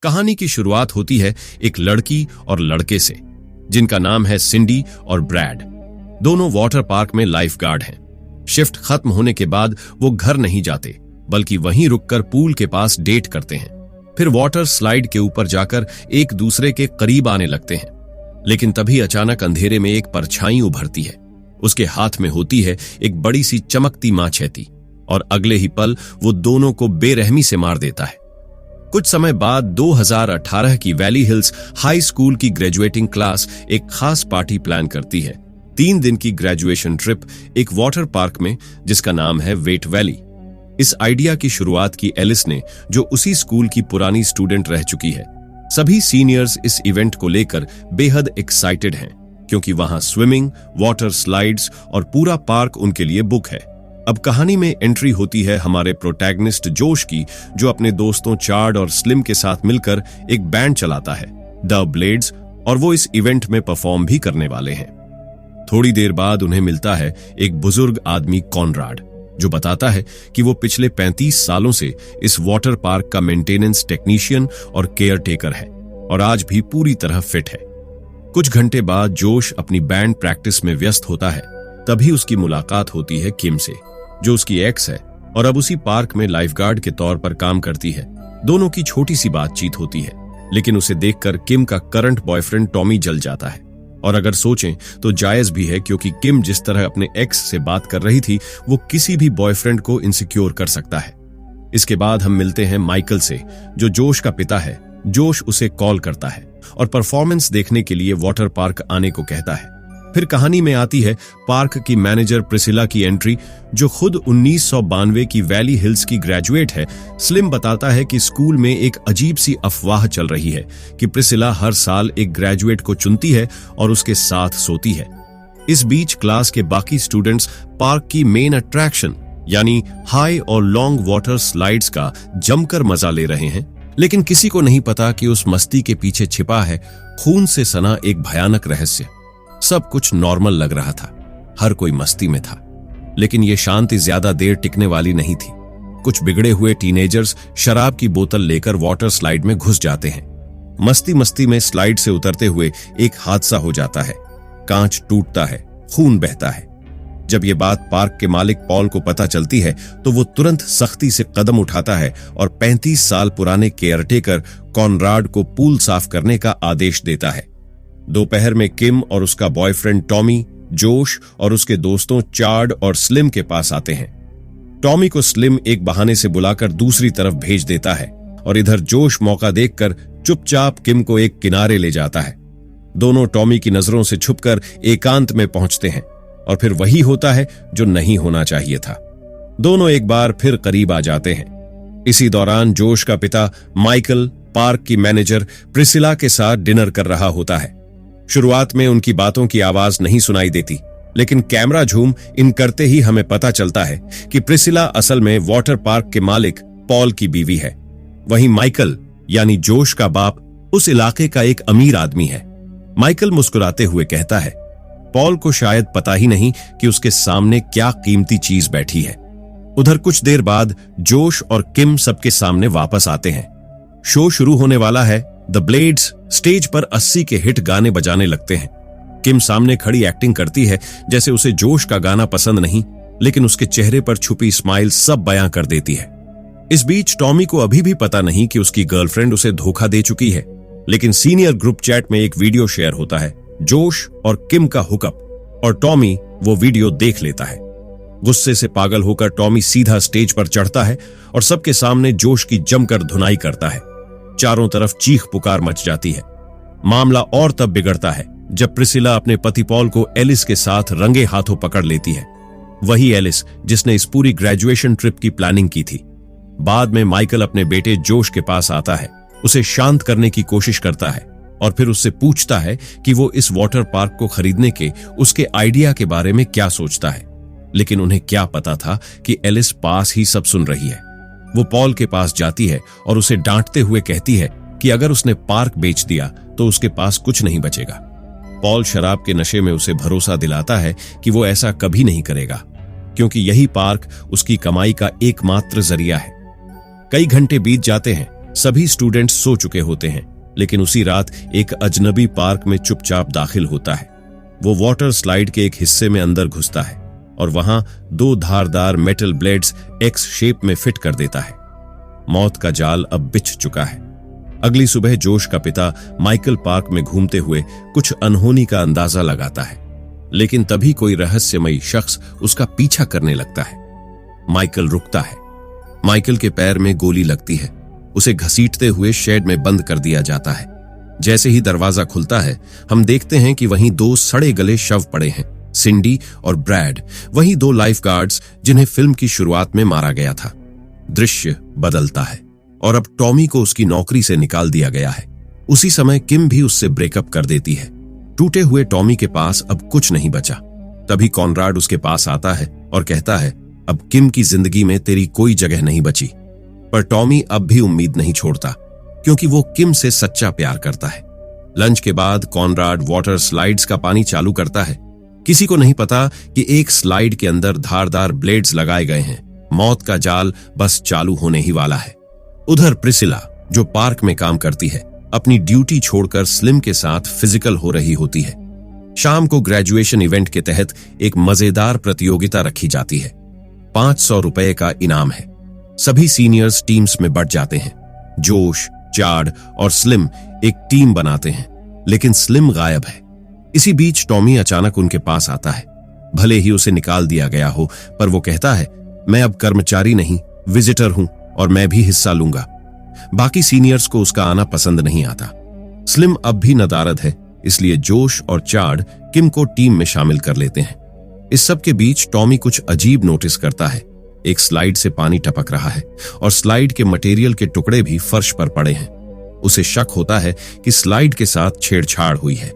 कहानी की शुरुआत होती है एक लड़की और लड़के से, जिनका नाम है सिंडी और ब्रैड। दोनों वाटर पार्क में लाइफ गार्ड हैं। शिफ्ट खत्म होने के बाद वो घर नहीं जाते, बल्कि वहीं रुककर पूल के पास डेट करते हैं। फिर वाटर स्लाइड के ऊपर जाकर एक दूसरे के करीब आने लगते हैं। लेकिन तभी अचानक अंधेरे में एक परछाई उभरती है। उसके हाथ में होती है एक बड़ी सी चमकती माछेती, और अगले ही पल वो दोनों को बेरहमी से मार देता है। कुछ समय बाद 2018 की वैली हिल्स हाई स्कूल की ग्रेजुएटिंग क्लास एक खास पार्टी प्लान करती है। 3 दिन की ग्रेजुएशन ट्रिप एक वाटर पार्क में, जिसका नाम है वेट वैली। इस आइडिया की शुरुआत की एलिस ने, जो उसी स्कूल की पुरानी स्टूडेंट रह चुकी है। सभी सीनियर्स इस इवेंट को लेकर बेहद एक्साइटेड हैं, क्योंकि वहां स्विमिंग, वाटर स्लाइड्स और पूरा पार्क उनके लिए बुक है। अब कहानी में एंट्री होती है हमारे प्रोटैगनिस्ट जोश की, जो अपने दोस्तों चार्ड और स्लिम के साथ मिलकर एक बैंड चलाता है, द ब्लेड्स, और वो इस इवेंट में परफॉर्म भी करने वाले हैं। थोड़ी देर बाद उन्हें मिलता है एक बुजुर्ग आदमी कॉनराड, जो बताता है कि वो पिछले 35 सालों से इस वाटर पार्क का मेंटेनेंस टेक्नीशियन और केयर टेकर है, और आज भी पूरी तरह फिट है। कुछ घंटे बाद जोश अपनी बैंड प्रैक्टिस में व्यस्त होता है। तभी उसकी मुलाकात होती है किम से, जो उसकी एक्स है और अब उसी पार्क में लाइफगार्ड के तौर पर काम करती है। दोनों की छोटी सी बातचीत होती है, लेकिन उसे देखकर किम का करंट बॉयफ्रेंड टॉमी जल जाता है। और अगर सोचें तो जायज भी है, क्योंकि किम जिस तरह अपने एक्स से बात कर रही थी, वो किसी भी बॉयफ्रेंड को इनसिक्योर कर सकता है। इसके बाद हम मिलते हैं माइकल से, जो जोश का पिता है। जोश उसे कॉल करता है और परफॉर्मेंस देखने के लिए वाटर पार्क आने को कहता है। फिर कहानी में आती है पार्क की मैनेजर प्रिसिला की एंट्री, जो खुद 1992 की वैली हिल्स की ग्रेजुएट है। स्लिम बताता है कि स्कूल में एक अजीब सी अफवाह चल रही है कि प्रिसिला हर साल एक ग्रेजुएट को चुनती है और उसके साथ सोती है। इस बीच क्लास के बाकी स्टूडेंट्स पार्क की मेन अट्रैक्शन यानी हाई और लॉन्ग वाटर स्लाइड्स का जमकर मजा ले रहे हैं, लेकिन किसी को नहीं पता कि उस मस्ती के पीछे छिपा है खून से सना एक भयानक रहस्य। सब कुछ नॉर्मल लग रहा था, हर कोई मस्ती में था, लेकिन यह शांति ज्यादा देर टिकने वाली नहीं थी। कुछ बिगड़े हुए टीनेजर्स शराब की बोतल लेकर वाटर स्लाइड में घुस जाते हैं। मस्ती मस्ती में स्लाइड से उतरते हुए एक हादसा हो जाता है। कांच टूटता है, खून बहता है। जब यह बात पार्क के मालिक पॉल को पता चलती है, तो वो तुरंत सख्ती से कदम उठाता है और 35 साल पुराने केयरटेकर कॉनराड को पूल साफ करने का आदेश देता है। दोपहर में किम और उसका बॉयफ्रेंड टॉमी, जोश और उसके दोस्तों चार्ड और स्लिम के पास आते हैं। टॉमी को स्लिम एक बहाने से बुलाकर दूसरी तरफ भेज देता है, और इधर जोश मौका देखकर चुपचाप किम को एक किनारे ले जाता है। दोनों टॉमी की नजरों से छुपकर एकांत में पहुंचते हैं, और फिर वही होता है जो नहीं होना चाहिए था। दोनों एक बार फिर करीब आ जाते हैं। इसी दौरान जोश का पिता माइकल पार्क की मैनेजर प्रिसिला के साथ डिनर कर रहा होता है। शुरुआत में उनकी बातों की आवाज नहीं सुनाई देती, लेकिन कैमरा झूम इन करते ही हमें पता चलता है कि प्रिसिला असल में वाटर पार्क के मालिक पॉल की बीवी है। वहीं माइकल यानी जोश का बाप उस इलाके का एक अमीर आदमी है। माइकल मुस्कुराते हुए कहता है, पॉल को शायद पता ही नहीं कि उसके सामने क्या कीमती चीज बैठी है। उधर कुछ देर बाद जोश और किम सबके सामने वापस आते हैं। शो शुरू होने वाला है। द ब्लेड्स स्टेज पर 80 के हिट गाने बजाने लगते हैं। किम सामने खड़ी एक्टिंग करती है जैसे उसे जोश का गाना पसंद नहीं, लेकिन उसके चेहरे पर छुपी स्माइल सब बयां कर देती है। इस बीच टॉमी को अभी भी पता नहीं कि उसकी गर्लफ्रेंड उसे धोखा दे चुकी है, लेकिन सीनियर ग्रुप चैट में एक वीडियो शेयर होता है, जोश और किम का हुकअप, और टॉमी वो वीडियो देख लेता है। गुस्से से पागल होकर टॉमी सीधा स्टेज पर चढ़ता है और सबके सामने जोश की जमकर धुनाई करता है। चारों तरफ चीख पुकार मच जाती है। मामला और तब बिगड़ता है जब प्रिसिला अपने पति पॉल को एलिस के साथ रंगे हाथों पकड़ लेती है। वही एलिस जिसने इस पूरी ग्रेजुएशन ट्रिप की प्लानिंग की थी। बाद में माइकल अपने बेटे जोश के पास आता है, उसे शांत करने की कोशिश करता है और फिर उससे पूछता है कि वो इस वाटर पार्क को खरीदने के उसके आइडिया के बारे में क्या सोचता है। लेकिन उन्हें क्या पता था कि एलिस पास ही सब सुन रही है। वो पॉल के पास जाती है और उसे डांटते हुए कहती है कि अगर उसने पार्क बेच दिया तो उसके पास कुछ नहीं बचेगा। पॉल शराब के नशे में उसे भरोसा दिलाता है कि वो ऐसा कभी नहीं करेगा, क्योंकि यही पार्क उसकी कमाई का एकमात्र जरिया है। कई घंटे बीत जाते हैं सभी स्टूडेंट्स सो चुके होते हैं, लेकिन उसी रात एक अजनबी पार्क में चुपचाप दाखिल होता है। वो वाटर स्लाइड के एक हिस्से में अंदर घुसता है और वहां 2 धारदार मेटल ब्लेड्स एक्स शेप में फिट कर देता है। मौत का जाल अब बिछ चुका है। अगली सुबह जोश का पिता माइकल पार्क में घूमते हुए कुछ अनहोनी का अंदाजा लगाता है, लेकिन तभी कोई रहस्यमयी शख्स उसका पीछा करने लगता है। माइकल रुकता है। माइकल के पैर में गोली लगती है। उसे घसीटते हुए शेड में बंद कर दिया जाता है। जैसे ही दरवाजा खुलता है, हम देखते हैं कि वहीं 2 सड़े गले शव पड़े हैं, सिंडी और ब्रैड, वहीं 2 लाइफ गार्ड्स जिन्हें फिल्म की शुरुआत में मारा गया था। दृश्य बदलता है और अब टॉमी को उसकी नौकरी से निकाल दिया गया है। उसी समय किम भी उससे ब्रेकअप कर देती है। टूटे हुए टॉमी के पास अब कुछ नहीं बचा। तभी कॉनराड उसके पास आता है और कहता है, अब किम की जिंदगी में तेरी कोई जगह नहीं बची। पर टॉमी अब भी उम्मीद नहीं छोड़ता, क्योंकि वो किम से सच्चा प्यार करता है। लंच के बाद कॉनराड वाटर स्लाइड्स का पानी चालू करता है। किसी को नहीं पता कि एक स्लाइड के अंदर धारदार ब्लेड्स लगाए गए हैं। मौत का जाल बस चालू होने ही वाला है। उधर प्रिसिला, जो पार्क में काम करती है, अपनी ड्यूटी छोड़कर स्लिम के साथ फिजिकल हो रही होती है। शाम को ग्रेजुएशन इवेंट के तहत एक मजेदार प्रतियोगिता रखी जाती है। 500 रुपए का इनाम है। सभी सीनियर्स टीम्स में बंट जाते हैं। जोश, चाड और स्लिम एक टीम बनाते हैं, लेकिन स्लिम गायब है। इसी बीच टॉमी अचानक उनके पास आता है। भले ही उसे निकाल दिया गया हो, पर वो कहता है, मैं अब कर्मचारी नहीं, विजिटर हूं और मैं भी हिस्सा लूंगा। बाकी सीनियर्स को उसका आना पसंद नहीं आता। स्लिम अब भी नदारद है, इसलिए जोश और चाड किम को टीम में शामिल कर लेते हैं। इस सब के बीच टॉमी कुछ अजीब नोटिस करता है। एक स्लाइड से पानी टपक रहा है और स्लाइड के मटेरियल के टुकड़े भी फर्श पर पड़े हैं। उसे शक होता है कि स्लाइड के साथ छेड़छाड़ हुई है।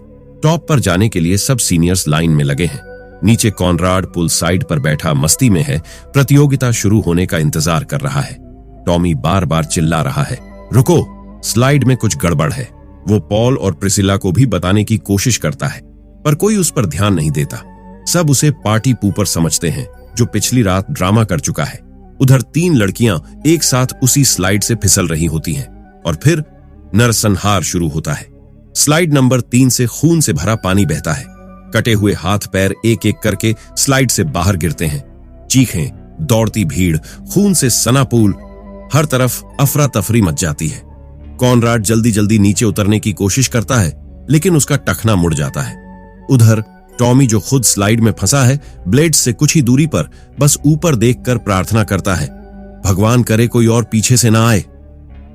टॉप पर जाने के लिए सब सीनियर्स लाइन में लगे हैं। नीचे कॉनराड पुल साइड पर बैठा मस्ती में है, प्रतियोगिता शुरू होने का इंतजार कर रहा है। टॉमी बार बार चिल्ला रहा है, रुको, स्लाइड में कुछ गड़बड़ है। वो पॉल और प्रिसिला को भी बताने की कोशिश करता है, पर कोई उस पर ध्यान नहीं देता। सब उसे पार्टी पूपर समझते हैं, जो पिछली रात ड्रामा कर चुका है। उधर 3 लड़कियां एक साथ उसी स्लाइड से फिसल रही होती हैं और फिर नरसंहार शुरू होता है। स्लाइड नंबर 3 से खून से भरा पानी बहता है। कटे हुए हाथ पैर एक एक करके स्लाइड से बाहर गिरते हैं। चीखें, दौड़ती भीड़, खून से सना पूल, हर तरफ अफरा तफरी मच जाती है। कॉनराड जल्दी जल्दी नीचे उतरने की कोशिश करता है, लेकिन उसका टखना मुड़ जाता है। उधर टॉमी, जो खुद स्लाइड में फंसा है, ब्लेड्स से कुछ ही दूरी पर बस ऊपर देखकर प्रार्थना करता है, भगवान करे कोई और पीछे से ना आए।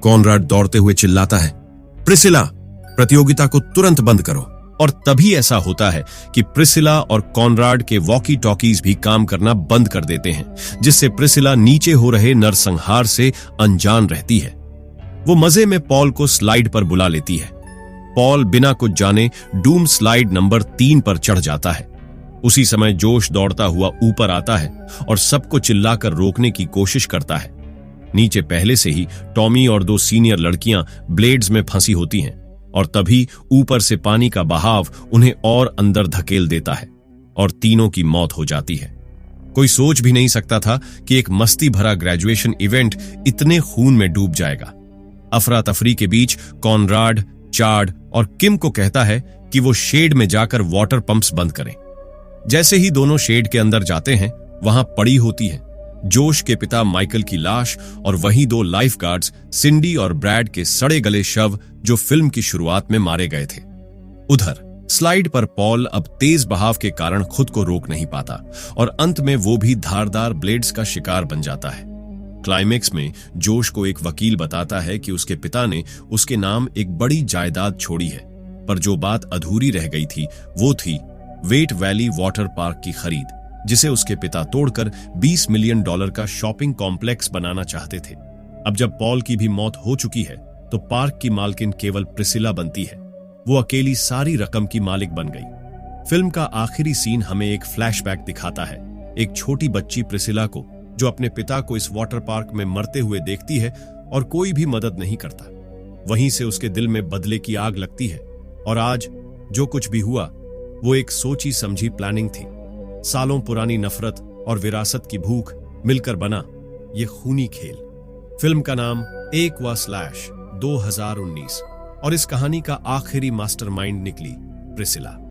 कॉनराड दौड़ते हुए चिल्लाता है, प्रिसिला, प्रतियोगिता को तुरंत बंद करो। और तभी ऐसा होता है कि प्रिसिला और कॉनराड के वॉकी टॉकीज भी काम करना बंद कर देते हैं, जिससे प्रिसिला नीचे हो रहे नरसंहार से अनजान रहती है। वो मजे में पॉल को स्लाइड पर बुला लेती है। पॉल बिना कुछ जाने डूम स्लाइड नंबर 3 पर चढ़ जाता है। उसी समय जोश दौड़ता हुआ ऊपर आता है और सबको चिल्लाकर रोकने की कोशिश करता है। नीचे पहले से ही टॉमी और 2 सीनियर लड़कियां ब्लेड्स में फंसी होती हैं और तभी ऊपर से पानी का बहाव उन्हें और अंदर धकेल देता है और तीनों की मौत हो जाती है। कोई सोच भी नहीं सकता था कि एक मस्ती भरा ग्रेजुएशन इवेंट इतने खून में डूब जाएगा। अफरा तफरी के बीच कॉनराड, चाड और किम को कहता है कि वो शेड में जाकर वाटर पंप्स बंद करें। जैसे ही दोनों शेड के अंदर जाते हैं, वहां पड़ी होती है जोश के पिता माइकल की लाश और वहीं 2 लाइफ गार्ड्स सिंडी और ब्रैड के सड़े गले शव, जो फिल्म की शुरुआत में मारे गए थे। उधर स्लाइड पर पॉल अब तेज बहाव के कारण खुद को रोक नहीं पाता और अंत में वो भी धारदार ब्लेड्स का शिकार बन जाता है। क्लाइमेक्स में जोश को एक वकील बताता है कि उसके पिता ने उसके नाम एक बड़ी जायदाद छोड़ी है, पर जो बात अधूरी रह गई थी वो थी वेट वैली वाटर पार्क की खरीद, जिसे उसके पिता तोड़कर $20 मिलियन का शॉपिंग कॉम्प्लेक्स बनाना चाहते थे। अब जब पॉल की भी मौत हो चुकी है, तो पार्क की मालकिन केवल प्रिसिला बनती है। वो अकेली सारी रकम की मालिक बन गई। फिल्म का आखिरी सीन हमें एक फ्लैशबैक दिखाता है, एक छोटी बच्ची प्रिसिला को, जो अपने पिता को इस वाटर पार्क में मरते हुए देखती है और कोई भी मदद नहीं करता। वहीं से उसके दिल में बदले की आग लगती है और आज जो कुछ भी हुआ वो एक सोची समझी प्लानिंग थी। सालों पुरानी नफरत और विरासत की भूख मिलकर बना ये खूनी खेल। फिल्म का नाम Aqua/, 2019 और इस कहानी का आखिरी मास्टरमाइंड निकली प्रिसिला।